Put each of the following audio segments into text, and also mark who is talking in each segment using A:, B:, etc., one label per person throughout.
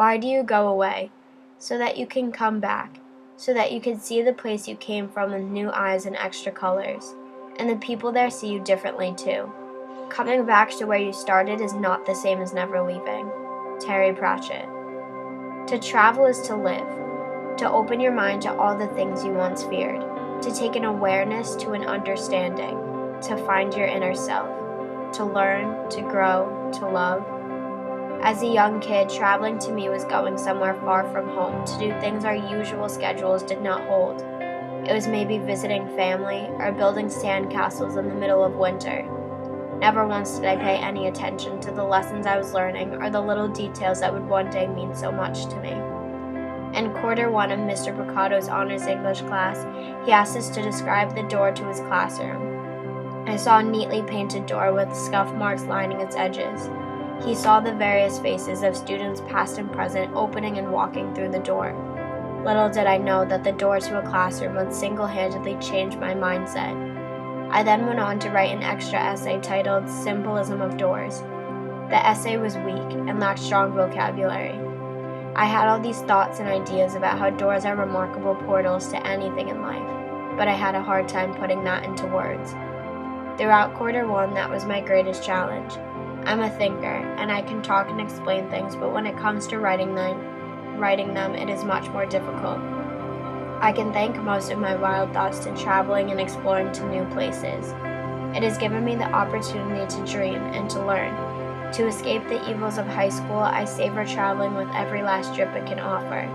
A: Why do you go away? So that you can come back, so that you can see the place you came from with new eyes and extra colors, and the people there see you differently too. Coming back to where you started is not the same as never leaving. Terry Pratchett. To travel is to live, to open your mind to all the things you once feared, to take an awareness to an understanding, to find your inner self, to learn, to grow, to love. As a young kid, traveling to me was going somewhere far from home to do things our usual schedules did not hold. It was maybe visiting family or building sandcastles in the middle of winter. Never once did I pay any attention to the lessons I was learning or the little details that would one day mean so much to me. In quarter 1 of Mr. Brocato's honors English class, he asked us to describe the door to his classroom. I saw a neatly painted door with scuff marks lining its edges. He saw the various faces of students past and present opening and walking through the door. Little did I know that the door to a classroom would single-handedly change my mindset. I then went on to write an extra essay titled Symbolism of Doors. The essay was weak and lacked strong vocabulary. I had all these thoughts and ideas about how doors are remarkable portals to anything in life, but I had a hard time putting that into words. Throughout quarter 1, that was my greatest challenge. I'm a thinker, and I can talk and explain things, but when it comes to writing them, it is much more difficult. I can thank most of my wild thoughts to traveling and exploring to new places. It has given me the opportunity to dream and to learn. To escape the evils of high school, I savor traveling with every last trip it can offer.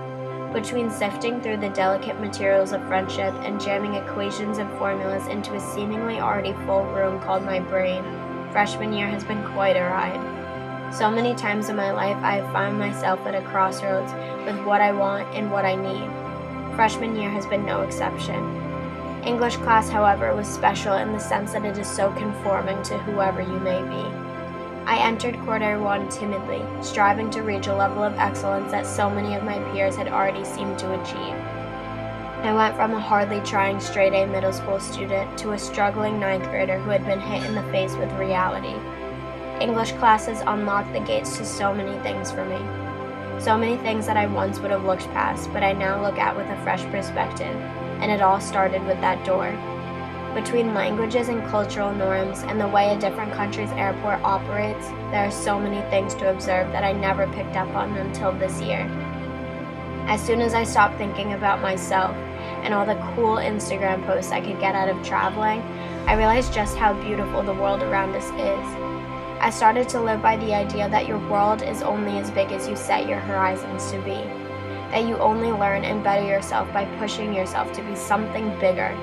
A: Between sifting through the delicate materials of friendship and jamming equations and formulas into a seemingly already full room called my brain, freshman year has been quite a ride. So many times in my life I have found myself at a crossroads with what I want and what I need. Freshman year has been no exception. English class, however, was special in the sense that it is so conforming to whoever you may be. I entered quarter 1 timidly, striving to reach a level of excellence that so many of my peers had already seemed to achieve. I went from a hardly trying straight-A middle school student to a struggling 9th grader who had been hit in the face with reality. English classes unlocked the gates to so many things for me. So many things that I once would have looked past, but I now look at with a fresh perspective, and it all started with that door. Between languages and cultural norms and the way a different country's airport operates, there are so many things to observe that I never picked up on until this year. As soon as I stopped thinking about myself and all the cool Instagram posts I could get out of traveling, I realized just how beautiful the world around us is. I started to live by the idea that your world is only as big as you set your horizons to be, that you only learn and better yourself by pushing yourself to be something bigger,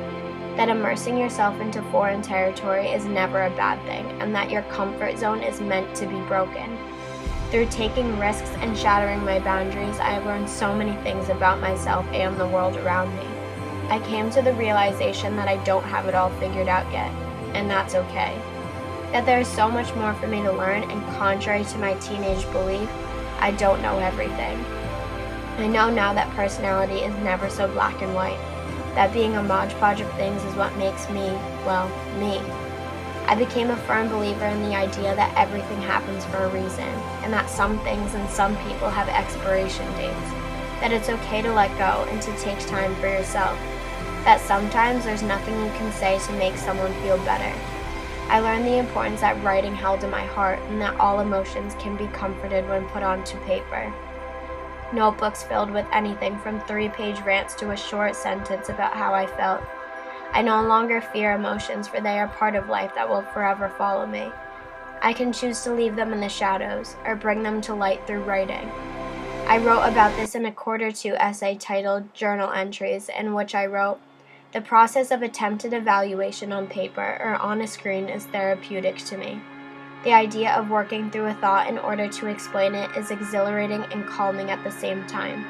A: that immersing yourself into foreign territory is never a bad thing, and that your comfort zone is meant to be broken. Through taking risks and shattering my boundaries, I have learned so many things about myself and the world around me. I came to the realization that I don't have it all figured out yet, and that's okay. That there is so much more for me to learn, and contrary to my teenage belief, I don't know everything. I know now that personality is never so black and white, that being a modge-podge of things is what makes me, well, me. I became a firm believer in the idea that everything happens for a reason, and that some things and some people have expiration dates, that it's okay to let go and to take time for yourself, that sometimes there's nothing you can say to make someone feel better. I learned the importance that writing held in my heart, and that all emotions can be comforted when put onto paper. Notebooks filled with anything from 3-page rants to a short sentence about how I felt. I no longer fear emotions, for they are part of life that will forever follow me. I can choose to leave them in the shadows or bring them to light through writing. I wrote about this in a quarter 2 essay titled Journal Entries, in which I wrote, "The process of attempted evaluation on paper or on a screen is therapeutic to me. The idea of working through a thought in order to explain it is exhilarating and calming at the same time.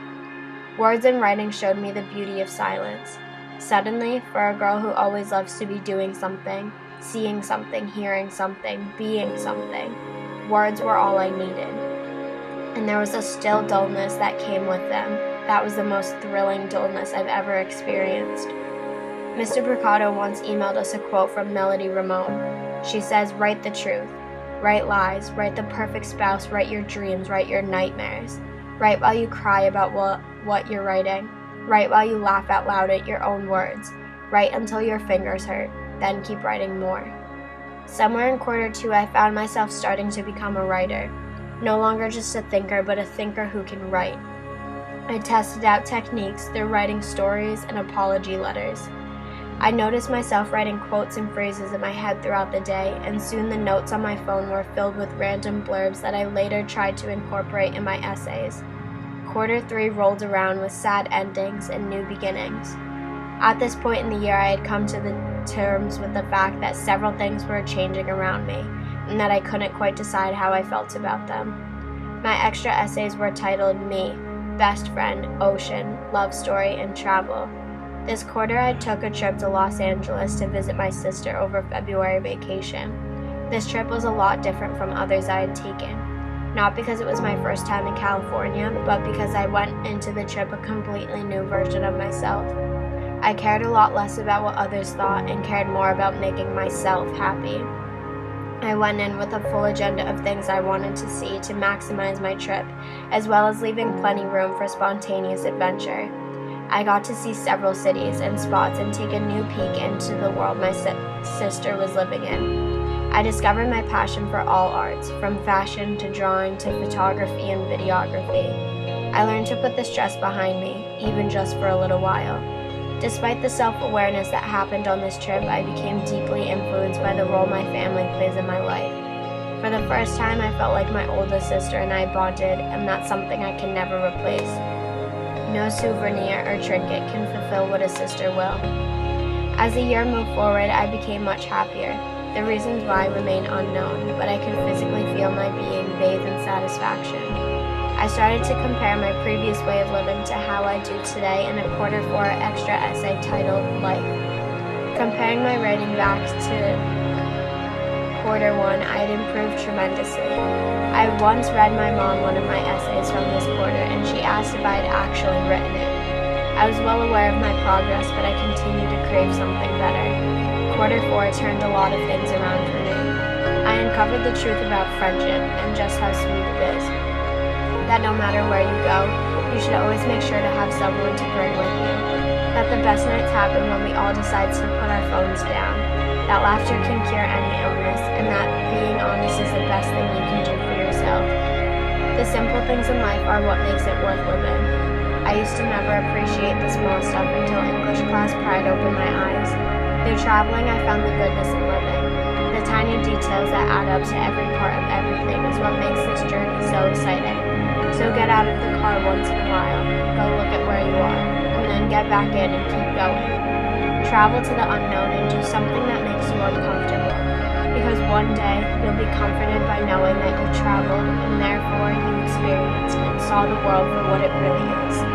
A: Words and writing showed me the beauty of silence. Suddenly, for a girl who always loves to be doing something, seeing something, hearing something, being something, words were all I needed. And there was a still dullness that came with them. That was the most thrilling dullness I've ever experienced." Mr. Brocato once emailed us a quote from Melody Ramone. She says, "Write the truth. Write lies, write the perfect spouse, write your dreams, write your nightmares. Write while you cry about what you're writing. Write while you laugh out loud at your own words. Write until your fingers hurt, then keep writing more. Somewhere in Q2, I found myself starting to become a writer. No longer just a thinker, but a thinker who can write. I tested out techniques through writing stories and apology letters. I noticed myself writing quotes and phrases in my head throughout the day, and soon the notes on my phone were filled with random blurbs that I later tried to incorporate in my essays. Q3 rolled around with sad endings and new beginnings. At this point in the year, I had come to terms with the fact that several things were changing around me, and that I couldn't quite decide how I felt about them. My extra essays were titled Me, Best Friend, Ocean, Love Story, and Travel. This quarter, I took a trip to Los Angeles to visit my sister over February vacation. This trip was a lot different from others I had taken. Not because it was my first time in California, but because I went into the trip a completely new version of myself. I cared a lot less about what others thought and cared more about making myself happy. I went in with a full agenda of things I wanted to see to maximize my trip, as well as leaving plenty room for spontaneous adventure. I got to see several cities and spots and take a new peek into the world my sister was living in. I discovered my passion for all arts, from fashion to drawing to photography and videography. I learned to put the stress behind me, even just for a little while. Despite the self-awareness that happened on this trip, I became deeply influenced by the role my family plays in my life. For the first time, I felt like my oldest sister and I bonded, and that's something I can never replace. No souvenir or trinket can fulfill what a sister will. As the year moved forward, I became much happier. The reasons why remain unknown, but I could physically feel my being bathe in satisfaction. I started to compare my previous way of living to how I do today in a Q4 extra essay titled Life. Comparing my writing back to Q1, I had improved tremendously. I had once read my mom one of my essays from this quarter, and she asked if I had actually written it. I was well aware of my progress, but I continued to crave something better. Q4 turned a lot of things around for me. I uncovered the truth about friendship and just how sweet it is. That no matter where you go, you should always make sure to have someone to bring with you. That the best nights happen when we all decide to put our phones down. That laughter can cure any illness, and that being honest is the best thing you can do for yourself. The simple things in life are what makes it worth living. I used to never appreciate the small stuff until English class pried open my eyes. Through traveling, I found the goodness in living. The tiny details that add up to every part of everything is what makes this journey so exciting. So get out of the car once in a while, go look at where you are, and then get back in and keep going. Travel to the unknown and do something that makes you uncomfortable, because one day you'll be comforted by knowing that you traveled and therefore you experienced and saw the world for what it really is.